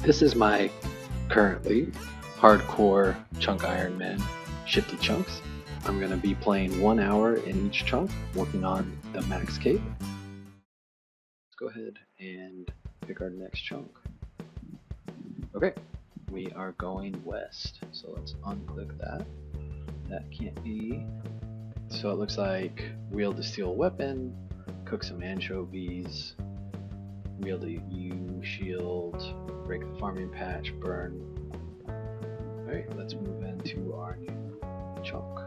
This is my currently hardcore chunk Iron Man shifty chunks. I'm going to be playing 1 hour in each chunk, working on the max cape. Let's go ahead and pick our next chunk. Okay, we are going west, so let's unclick that. That can't be. So it looks like wield a steel weapon, cook some anchovies, wield a U shield, break the farming patch, burn. Alright, let's move into our new chunk.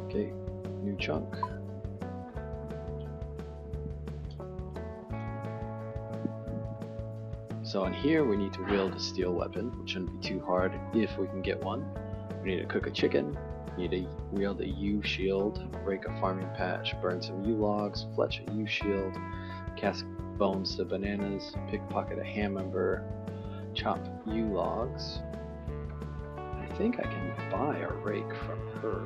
Okay, new chunk. So in here we need to wield a steel weapon, which shouldn't be too hard if we can get one. We need to cook a chicken, we need to wield a U shield, break a farming patch, burn some U logs, fletch a U shield, cast bones to bananas, pickpocket a ham member, chop U logs. I think I can buy a rake from her.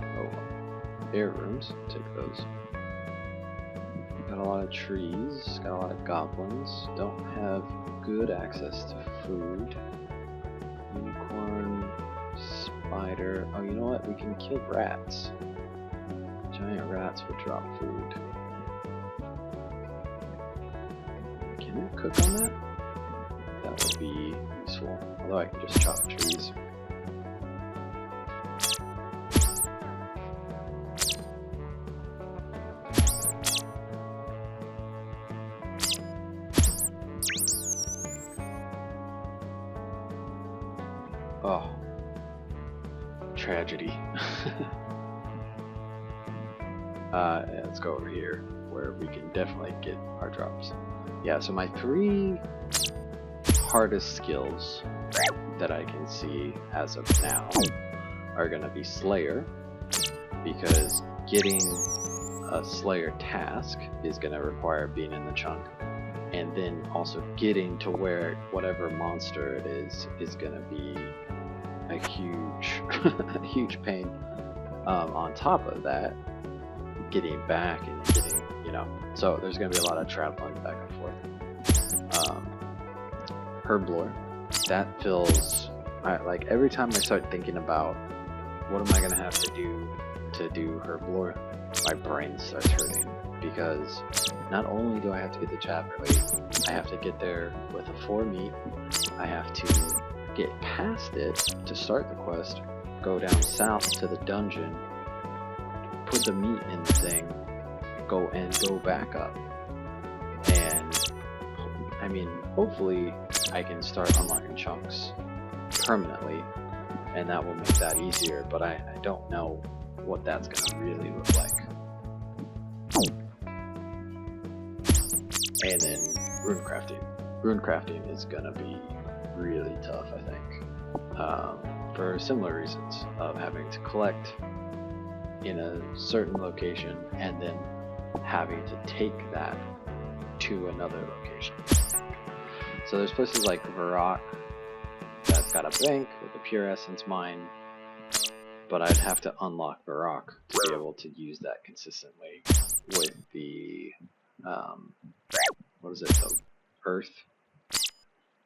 Oh. Air rooms, take those. Got a lot of trees, got a lot of goblins, don't have good access to food. Unicorn, spider, oh you know what, we can kill rats. Giant rats would drop food. Can we cook on that? That would be useful, although I can just chop trees. Oh, tragedy. Let's go over here where we can definitely get our drops. Yeah, so my 3 hardest skills that I can see as of now are going to be Slayer, because getting a Slayer task is going to require being in the chunk. And then also getting to where whatever monster it is going to be a huge, a huge pain. On top of that, getting back and getting, you know, so there's going to be a lot of traveling back and forth. Herb lore, that feels like every time I start thinking about what am I going to have to do herb lore, my brain starts hurting, because not only do I have to get the chapter late, I have to get there with a 4 meat, I have to get past it to start the quest, go down south to the dungeon, put the meat in the thing, go back up. And I mean, hopefully I can start unlocking chunks permanently, and that will make that easier, but I don't know what that's gonna really look like. And then rune crafting. Rune crafting is gonna be really tough, I think, for similar reasons of having to collect in a certain location and then having to take that to another location. So there's places like Varrock that's got a bank with a pure essence mine, but I'd have to unlock Varrock to be able to use that consistently with the what is it, the Earth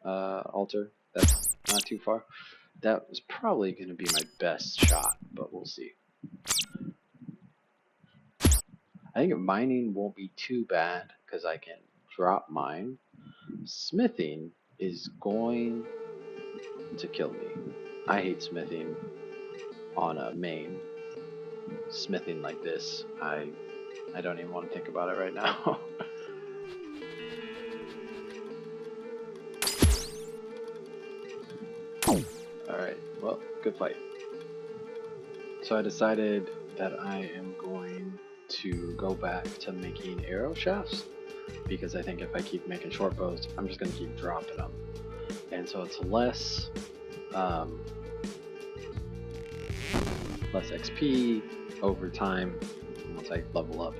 altar. That's not too far. That was probably going to be my best shot, but we'll see. I think mining won't be too bad because I can drop mine. Smithing is going to kill me. I hate smithing on a main. Smithing like this, I don't even want to think about it right now. Alright, well, good fight. So I decided that I am going to go back to making arrow shafts, because I think if I keep making short bows, I'm just going to keep dropping them. And so it's less XP over time once I level up,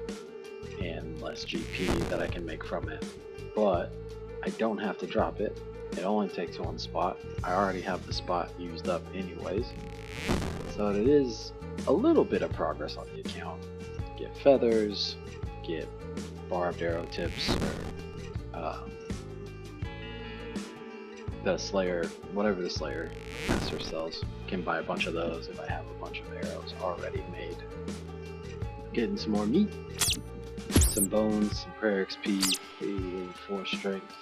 and less GP that I can make from it. But I don't have to drop it, It only takes one spot. I already have the spot used up anyways. So it is a little bit of progress on the account. Get feathers, get barbed arrow tips, or the Slayer, whatever the Slayer master sells. Can buy a bunch of those if I have a bunch of arrows already made. Getting some more meat, some bones, some prayer XP, 4 strength.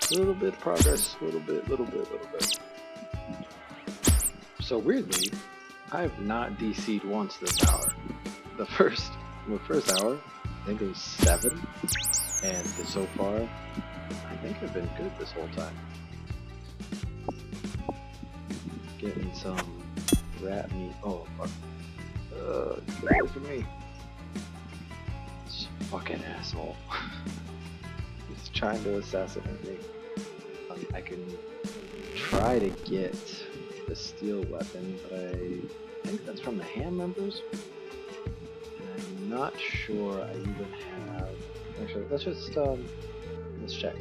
A little bit of progress, little bit. So weirdly, I have not DC'd once this hour. The first hour, I think it was 7, and so far, I think I've been good this whole time. Getting some rat meat. Oh fuck! Get away from me! This fucking asshole. He's trying to assassinate me. I can try to get the steel weapon, but I think that's from the hand members. And I'm not sure I even have. Actually, let's check.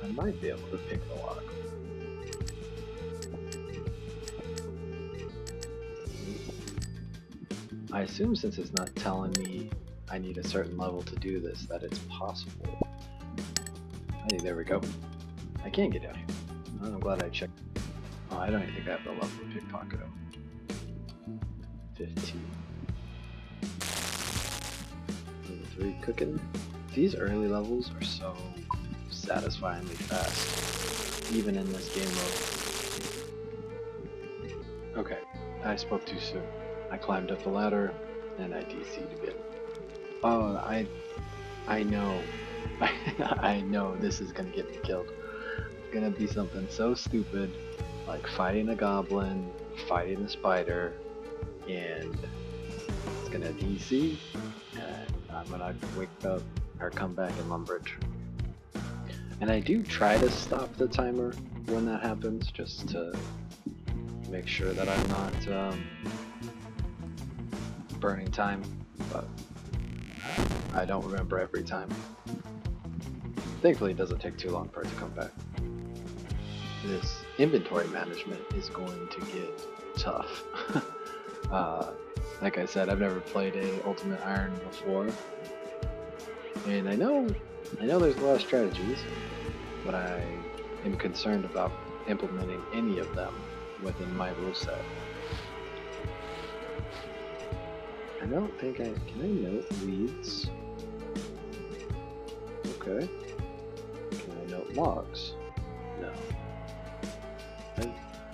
I might be able to pick the lock. I assume since it's not telling me I need a certain level to do this, that it's possible. Hey, there we go. I can't get down here. Oh, I'm glad I checked. Oh, I don't even think I have the level to pickpocket him. 15. Level 3 cooking. These early levels are so satisfyingly fast, even in this game mode. Okay, I spoke too soon. I climbed up the ladder and I DC'd again. Oh, I know. I know this is gonna get me killed. It's gonna be something so stupid, like fighting a goblin, fighting a spider, and it's gonna DC, and I'm gonna wake up or come back in Lumbridge. And I do try to stop the timer when that happens, just to make sure that I'm not burning time, but I don't remember every time. Thankfully it doesn't take too long for it to come back. This inventory management is going to get tough. Like I said, I've never played a Ultimate Iron before, and I know there's a lot of strategies, but I am concerned about implementing any of them within my rule set. I don't think can I note weeds? Okay. Can I note logs? No.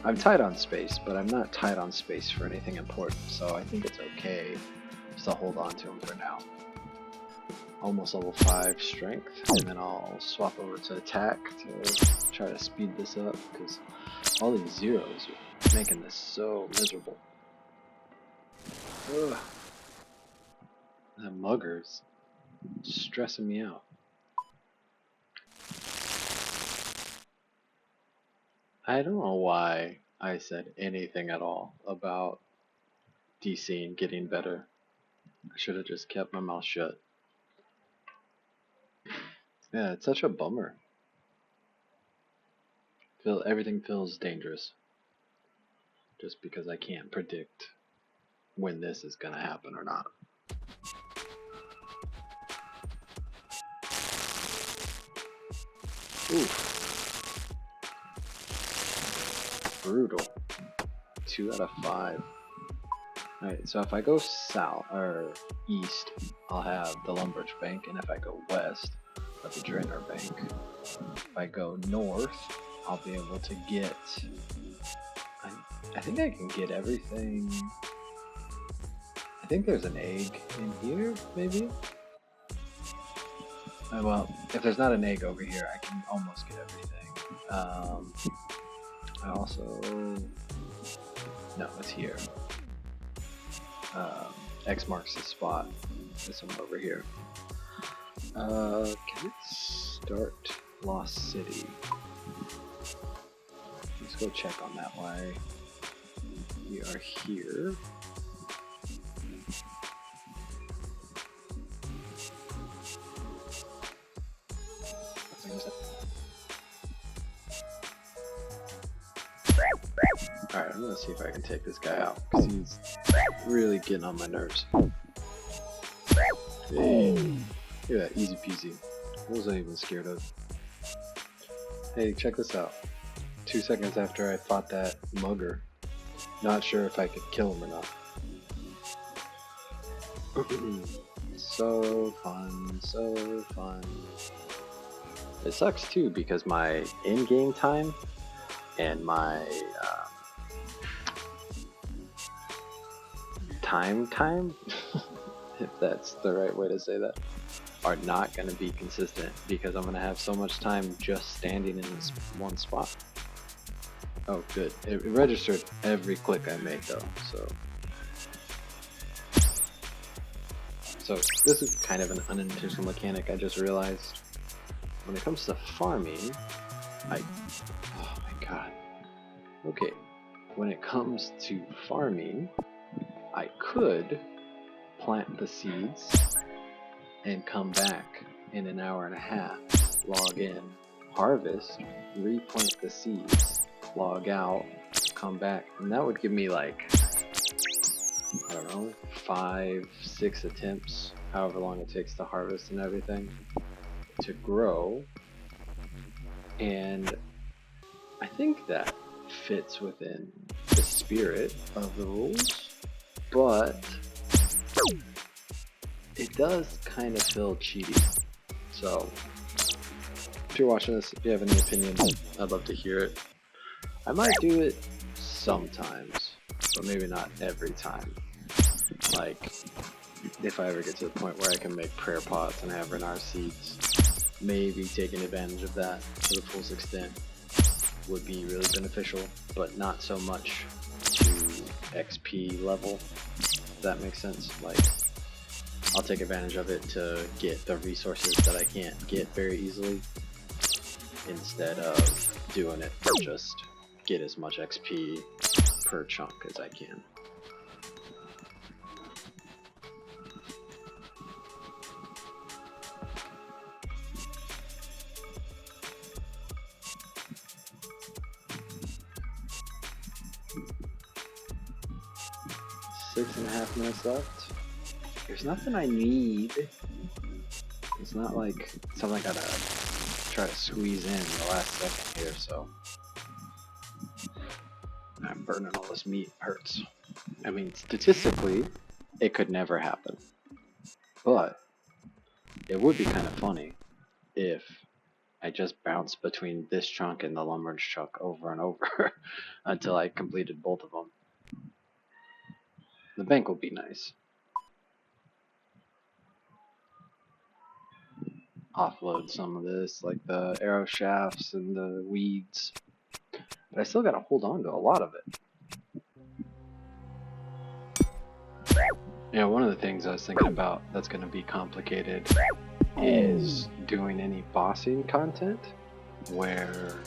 I'm tight on space, but I'm not tight on space for anything important, so I think it's okay just to hold on to them for now. Almost level 5 strength, and then I'll swap over to attack to try to speed this up, because all these zeros are making this so miserable. Ugh. That mugger's stressing me out. I don't know why I said anything at all about DC and getting better. I should have just kept my mouth shut. Yeah, it's such a bummer. Everything feels dangerous. Just because I can't predict when this is gonna happen or not. Oof. Brutal. 2 out of 5. Alright, so if I go south or east, I'll have the Lumbridge Bank, and if I go west, I'll have the Draenor Bank. If I go north, I'll be able to get. I think I can get everything. I think there's an egg in here, maybe? Well, if there's not an egg over here, I can almost get everything. I also... No, it's here. X marks the spot. This one over here. Can it start Lost City? Let's go check on that while we are here. Alright, I'm gonna see if I can take this guy out, because he's really getting on my nerves. Hey, look at that, easy peasy. What was I even scared of? Hey, check this out. 2 seconds after I fought that mugger. Not sure if I could kill him or not. So fun, so fun. It sucks too because my in-game time and my time, if that's the right way to say that, are not going to be consistent because I'm going to have so much time just standing in this one spot. Oh, good. It registered every click I make though, so this is kind of an unintentional mechanic I just realized. When it comes to farming, oh my god. Okay, when it comes to farming, I could plant the seeds and come back in an hour and a half, log in, harvest, replant the seeds, log out, come back, and that would give me like, I don't know, 5-6 attempts, however long it takes to harvest and everything, to grow. And I think that fits within the spirit of the rules, but it does kind of feel cheaty. So if you're watching this, if you have any opinions, I'd love to hear it. I might do it sometimes, but maybe not every time. Like, if I ever get to the point where I can make prayer pots and have Renar seeds, maybe taking advantage of that to the full extent would be really beneficial, but not so much to XP level, if that makes sense. Like, I'll take advantage of it to get the resources that I can't get very easily, instead of doing it to just get as much XP per chunk as I can. Six and a half minutes left. There's nothing I need. It's not like something I gotta try to squeeze in the last second here, so I'm burning all this meat. Hurts. I mean, statistically, it could never happen. But it would be kind of funny if I just bounced between this chunk and the lumber's chunk over and over until I completed both of them. The bank will be nice. Offload some of this, like the arrow shafts and the weeds. But I still gotta hold on to a lot of it. Yeah, one of the things I was thinking about that's gonna be complicated is doing any bossing content where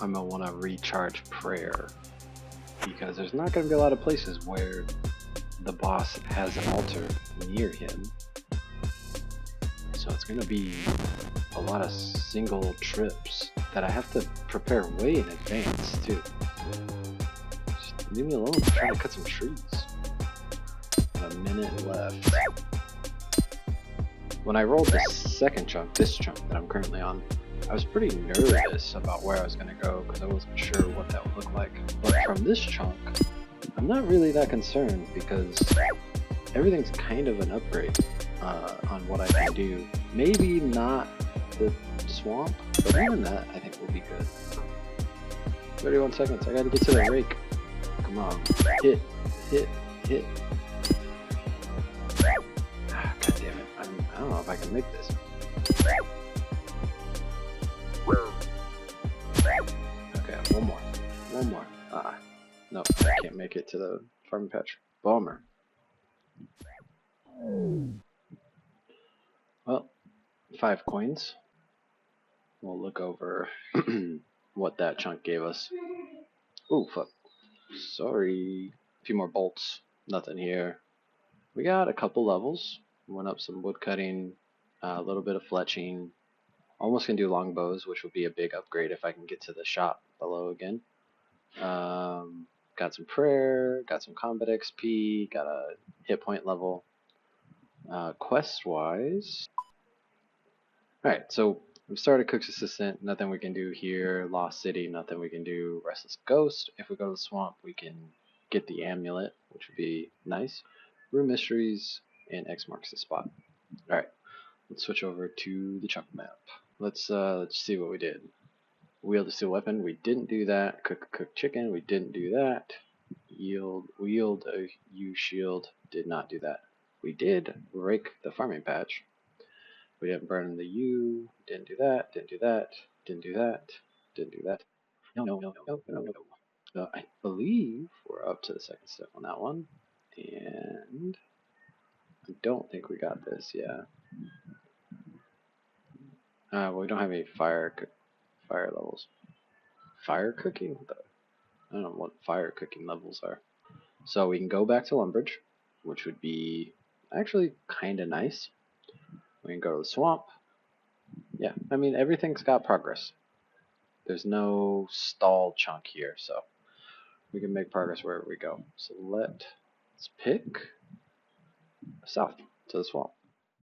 I'm gonna wanna recharge prayer. Because there's not gonna be a lot of places where the boss has an altar near him. So it's going to be a lot of single trips that I have to prepare way in advance too. Just leave me alone, I'm trying to cut some trees. A minute left. When I rolled the second chunk, this chunk that I'm currently on, I was pretty nervous about where I was going to go because I wasn't sure what that would look like. But from this chunk, I'm not really that concerned because everything's kind of an upgrade on what I can do. Maybe not the swamp, but even that I think will be good. 31 seconds, I gotta get to the rake. Come on, hit. Ah, God damn it, I don't know if I can make this. Okay, one more. Nope, I can't make it to the farming patch. Bummer. Well, 5 coins. We'll look over what that chunk gave us. Ooh, fuck. Sorry. A few more bolts. Nothing here. We got a couple levels. Went up some woodcutting, a little bit of fletching. Almost can do longbows, which will be a big upgrade if I can get to the shop below again. got some prayer, got some combat XP, got a hit point level. Quest wise, alright, so we started Cook's Assistant, nothing we can do here. Lost City, nothing we can do. Restless Ghost, if we go to the swamp, we can get the amulet, which would be nice. Room Mysteries, and X marks the spot. Alright, let's switch over to the chunk map. Let's see what we did. Wield a steel weapon, we didn't do that. Cook chicken, we didn't do that. Wield a U shield, did not do that. We did rake the farming patch. We didn't burn the U, didn't do that, didn't do that, didn't do that, didn't do that. No. I believe we're up to the second step on that one. And I don't think we got this, yeah. Well, we don't have any fire levels. Fire cooking? I don't know what fire cooking levels are. So we can go back to Lumbridge, which would be actually kind of nice. We can go to the swamp. Yeah, I mean, everything's got progress. There's no stall chunk here, so we can make progress wherever we go. So let's pick south to the swamp.